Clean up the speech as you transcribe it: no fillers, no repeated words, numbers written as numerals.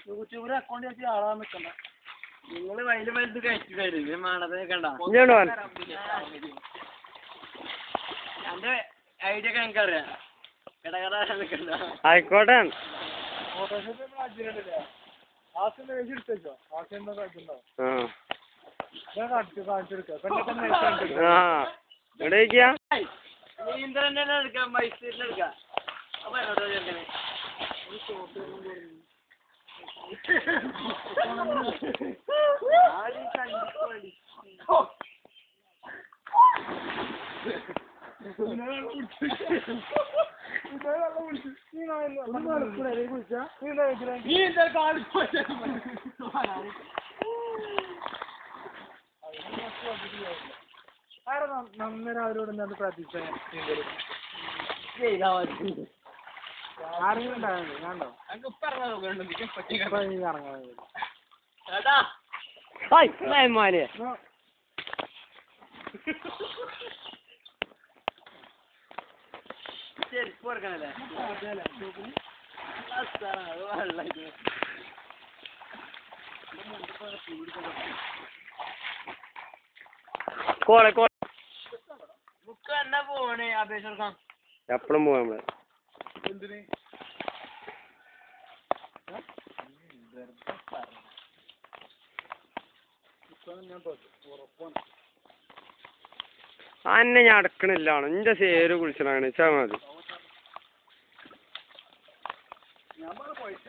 യൂട്യൂബിൽ അക്കൗണ്ട് വെച്ച് ആളാൻ നിൽക്കണ്ട. നിങ്ങൾ വയല് വലുത് കഴിച്ചിട്ട് മാണത് കണ്ട എന്റെ ഐഡിയ ഒക്കെ എനിക്കറിയാം. കിടകട ആയിക്കോട്ടെ. നീന്തലെന്നെ എടുക്കാം, മൈസൂരിലെടുക്കാം. അപ്പൊ നന്നേരം അവരോട് എന്താണ് പ്രാർത്ഥിച്ച ആരെങ്കിലും ഉണ്ടാകുന്നു ഞാനുണ്ടോ ചെരുപ്പ് കൊടുക്കണല്ലേ ബുക്ക് എന്നാ പോണേ അപേക്ഷ കൊടുക്കാം. എപ്പഴും പോവാ നമ്മള്. എന്തിന് അന്നെ ഞാൻ അടക്കണില്ലാണ്. നിന്റെ പേര് കുളിച്ചാണ് വെച്ചാ മതി. പൈസ